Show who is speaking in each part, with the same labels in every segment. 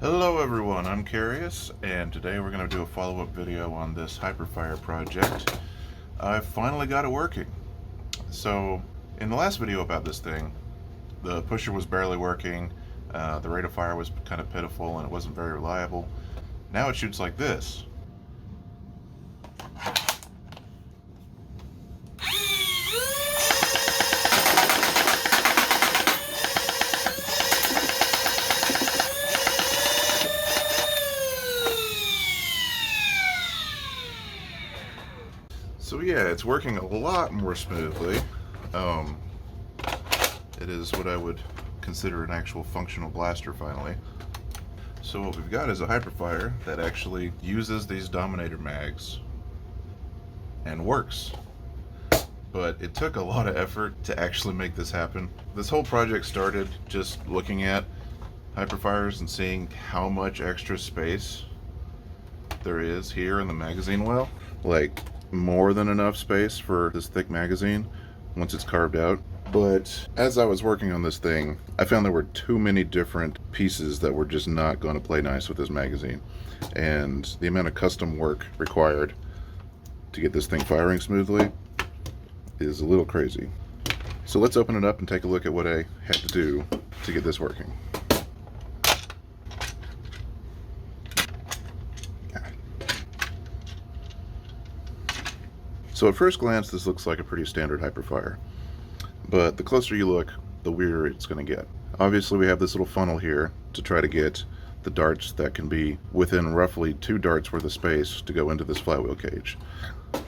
Speaker 1: Hello everyone, I'm Carius, and today we're going to do a follow-up video on this HyperFire project. I finally got it working. So, in the last video about this thing, the pusher was barely working, the rate of fire was kind of pitiful, and it wasn't very reliable. Now it shoots like this. So yeah, it's working a lot more smoothly. It is what I would consider an actual functional blaster finally. So what we've got is a HyperFire that actually uses these Dominator mags and works. But it took a lot of effort to actually make this happen. This whole project started just looking at HyperFires and seeing how much extra space there is here in the magazine well. Like, more than enough space for this thick magazine once it's carved out. But as I was working on this thing, I found there were too many different pieces that were just not going to play nice with this magazine, and the amount of custom work required to get this thing firing smoothly is a little crazy. So let's open it up and take a look at what I had to do to get this working. So at first glance, this looks like a pretty standard HyperFire, but the closer you look, the weirder it's going to get. Obviously, we have this little funnel here to try to get the darts that can be within roughly 2 darts worth of space to go into this flywheel cage.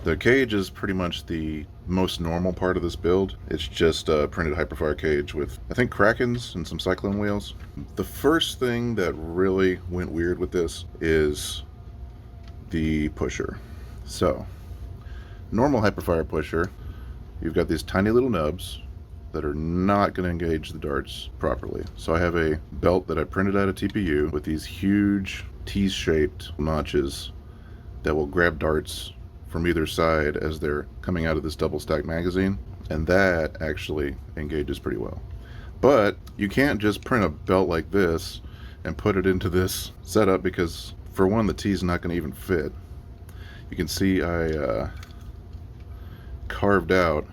Speaker 1: The cage is pretty much the most normal part of this build. It's just a printed HyperFire cage with, I think, Krakens and some cyclone wheels. The first thing that really went weird with this is the pusher. So, normal HyperFire pusher, you've got these tiny little nubs that are not going to engage the darts properly. So I have a belt that I printed out of TPU with these huge T-shaped notches that will grab darts from either side as they're coming out of this double stack magazine, and that actually engages pretty well. But you can't just print a belt like this and put it into this setup because, for one, the T's not going to even fit. You can see I carved out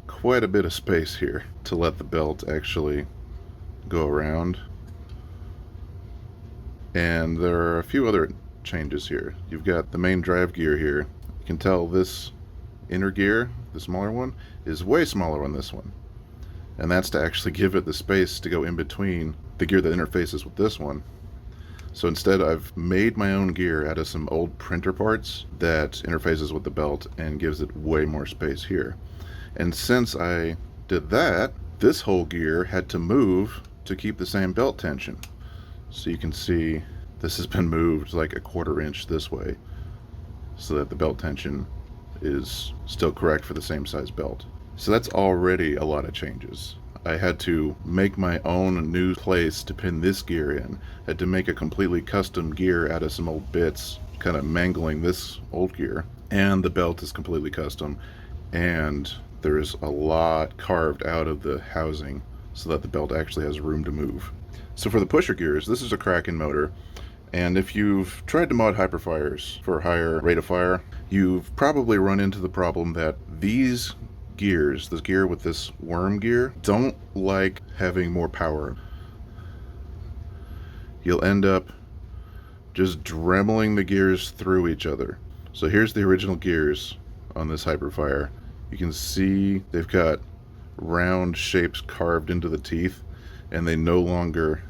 Speaker 1: quite a bit of space here to let the belt actually go around. And there are a few other changes here. You've got the main drive gear here. You can tell this inner gear, the smaller one, is way smaller than this one. And that's to actually give it the space to go in between the gear that interfaces with this one. So instead, I've made my own gear out of some old printer parts that interfaces with the belt and gives it way more space here. And since I did that, this whole gear had to move to keep the same belt tension. So you can see this has been moved like a 1/4 inch this way so that the belt tension is still correct for the same size belt. So that's already a lot of changes. I had to make my own new place to pin this gear in. I had to make a completely custom gear out of some old bits, kind of mangling this old gear. And the belt is completely custom. And there's a lot carved out of the housing so that the belt actually has room to move. So for the pusher gears, this is a Kraken motor. And if you've tried to mod HyperFires for a higher rate of fire, you've probably run into the problem that these gears, this gear with this worm gear, don't like having more power. You'll end up just dremeling the gears through each other. So here's the original gears on this HyperFire. You can see they've got round shapes carved into the teeth, and they no longer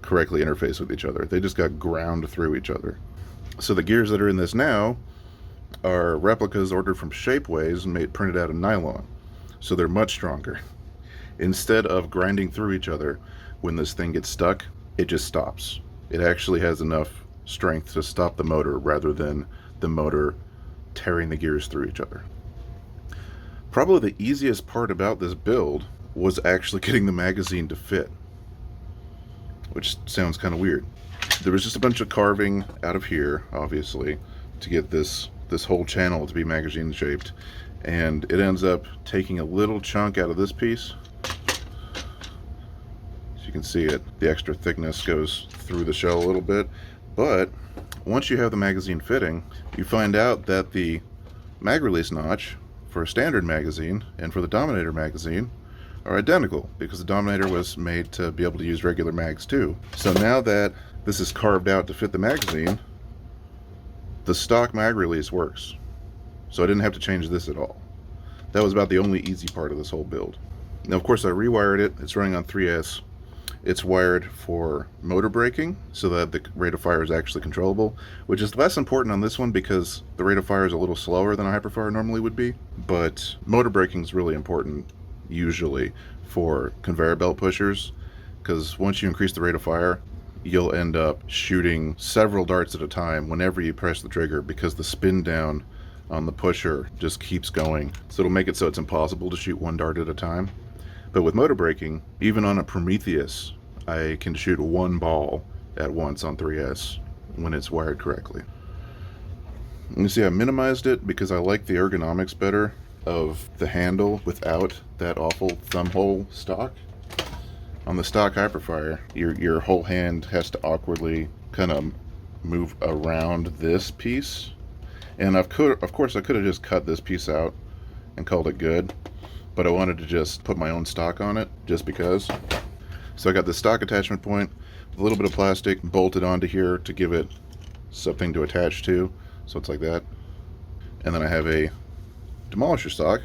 Speaker 1: correctly interface with each other. They just got ground through each other. So the gears that are in this now are replicas ordered from Shapeways and printed out of nylon, so they're much stronger. Instead of grinding through each other when this thing gets stuck, it just stops. It actually has enough strength to stop the motor rather than the motor tearing the gears through each other. Probably the easiest part about this build was actually getting the magazine to fit, which sounds kind of weird. There was just a bunch of carving out of here, obviously, to get this whole channel to be magazine shaped, and it ends up taking a little chunk out of this piece. So you can see it, the extra thickness goes through the shell a little bit. But once you have the magazine fitting, you find out that the mag release notch for a standard magazine and for the Dominator magazine are identical, because the Dominator was made to be able to use regular mags too. So now that this is carved out to fit the magazine, the stock mag release works. So I didn't have to change this at all. That was about the only easy part of this whole build. Now, of course, I rewired it. It's running on 3S. It's wired for motor braking so that the rate of fire is actually controllable, which is less important on this one because the rate of fire is a little slower than a HyperFire normally would be. But motor braking is really important usually for conveyor belt pushers, because once you increase the rate of fire, you'll end up shooting several darts at a time whenever you press the trigger, because the spin down on the pusher just keeps going. So it'll make it so it's impossible to shoot one dart at a time. But with motor braking, even on a Prometheus, I can shoot one ball at once on 3S when it's wired correctly. You see, I minimized it because I like the ergonomics better of the handle without that awful thumb hole stock. On the stock HyperFire, your whole hand has to awkwardly kind of move around this piece. And of course I could have just cut this piece out and called it good, but I wanted to just put my own stock on it just because. So I got the stock attachment point, a little bit of plastic bolted onto here to give it something to attach to, so it's like that. And then I have a demolisher stock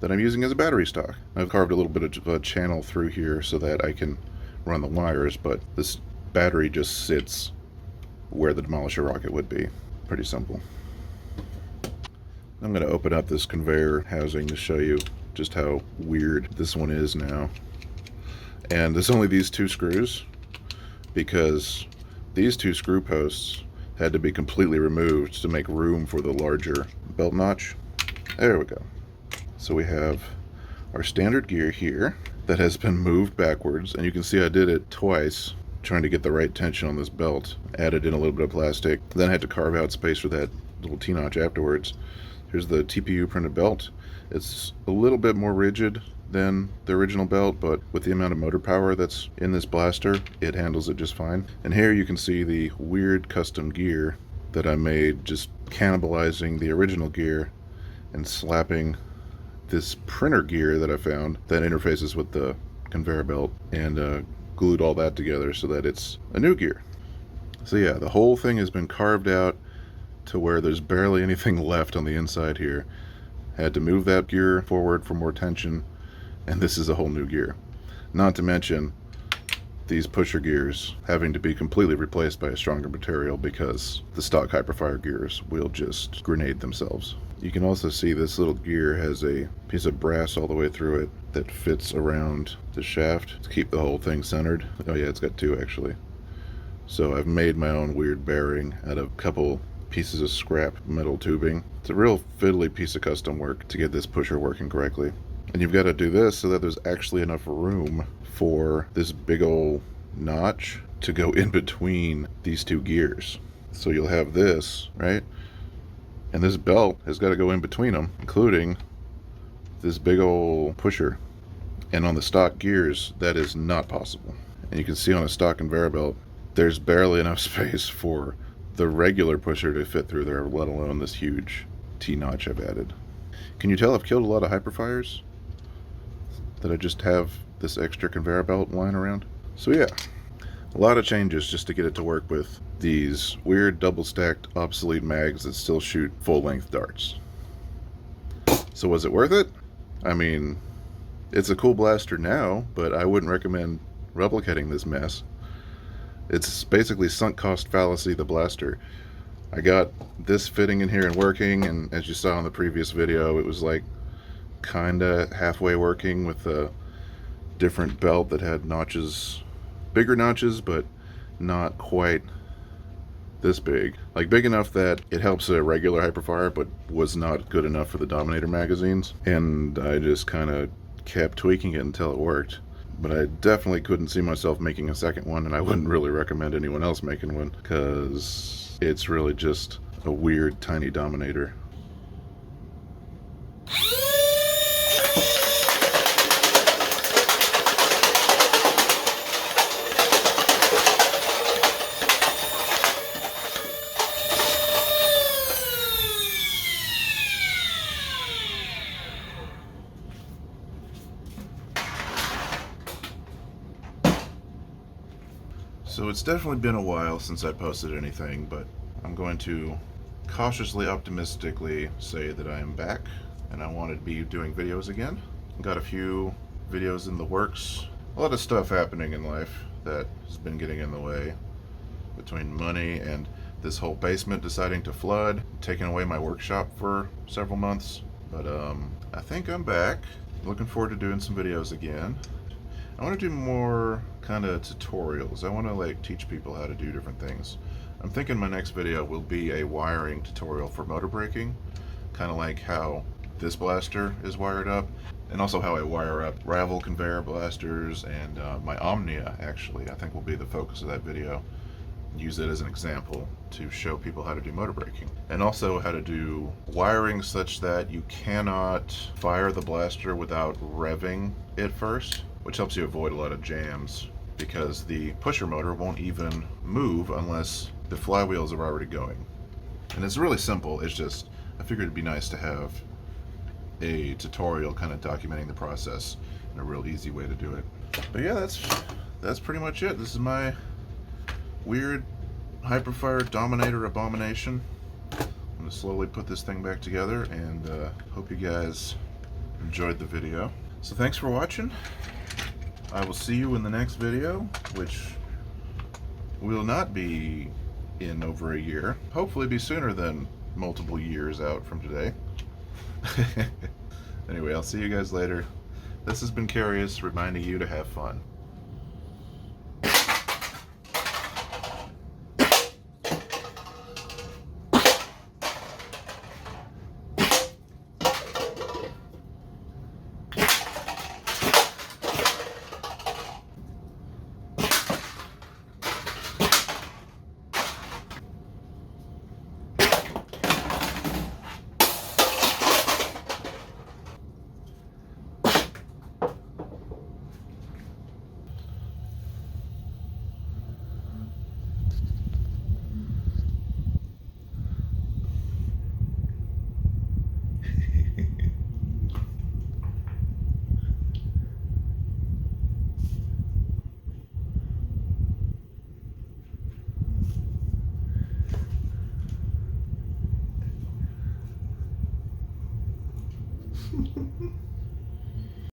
Speaker 1: that I'm using as a battery stock. I've carved a little bit of a channel through here so that I can run the wires, but this battery just sits where the demolisher rocket would be. Pretty simple. I'm going to open up this conveyor housing to show you just how weird this one is now. And there's only these two screws, because these two screw posts had to be completely removed to make room for the larger belt notch. There we go. So we have our standard gear here that has been moved backwards, and you can see I did it twice trying to get the right tension on this belt. Added in a little bit of plastic, then I had to carve out space for that little T-notch afterwards. Here's the TPU printed belt. It's a little bit more rigid than the original belt, but with the amount of motor power that's in this blaster, it handles it just fine. And here you can see the weird custom gear that I made, just cannibalizing the original gear and slapping this printer gear that I found that interfaces with the conveyor belt, and glued all that together so that it's a new gear. So yeah, the whole thing has been carved out to where there's barely anything left on the inside here. Had to move that gear forward for more tension, and this is a whole new gear. Not to mention these pusher gears having to be completely replaced by a stronger material because the stock HyperFire gears will just grenade themselves. You can also see this little gear has a piece of brass all the way through it that fits around the shaft to keep the whole thing centered. Oh yeah, it's got two actually. So I've made my own weird bearing out of a couple pieces of scrap metal tubing. It's a real fiddly piece of custom work to get this pusher working correctly. And you've got to do this so that there's actually enough room for this big old notch to go in between these two gears. So you'll have this, right? And this belt has got to go in between them, including this big old pusher. And on the stock gears, that is not possible. And you can see on a stock conveyor belt, there's barely enough space for the regular pusher to fit through there, let alone this huge T-notch I've added. Can you tell I've killed a lot of HyperFires? That I just have this extra conveyor belt lying around? So yeah, a lot of changes just to get it to work with these weird double-stacked obsolete mags that still shoot full-length darts. So was it worth it? I mean, it's a cool blaster now, but I wouldn't recommend replicating this mess. It's basically sunk cost fallacy, the blaster. I got this fitting in here and working, and as you saw in the previous video, it was like kinda halfway working with a different belt that had notches, bigger notches, but not quite this big. Like big enough that it helps a regular HyperFire, but was not good enough for the Dominator magazines. And I just kind of kept tweaking it until it worked. But I definitely couldn't see myself making a second one, and I wouldn't really recommend anyone else making one, because it's really just a weird tiny Dominator. So it's definitely been a while since I posted anything, but I'm going to cautiously optimistically say that I am back and I want to be doing videos again. Got a few videos in the works. A lot of stuff happening in life that has been getting in the way, between money and this whole basement deciding to flood, taking away my workshop for several months. But I think I'm back. Looking forward to doing some videos again. I want to do more kind of tutorials. I want to like teach people how to do different things. I'm thinking my next video will be a wiring tutorial for motor braking, kind of like how this blaster is wired up, and also how I wire up Ravel conveyor blasters and my Omnia. Actually, I think will be the focus of that video. Use it as an example to show people how to do motor braking, and also how to do wiring such that you cannot fire the blaster without revving it first, which helps you avoid a lot of jams because the pusher motor won't even move unless the flywheels are already going. And it's really simple. It's just I figured it'd be nice to have a tutorial kind of documenting the process in a real easy way to do it. But yeah, that's pretty much it. This is my weird HyperFire Dominator abomination. I'm going to slowly put this thing back together, and hope you guys enjoyed the video. So thanks for watching. I will see you in the next video, which will not be in over a year. Hopefully be sooner than multiple years out from today. Anyway, I'll see you guys later. This has been Carius, reminding you to have fun.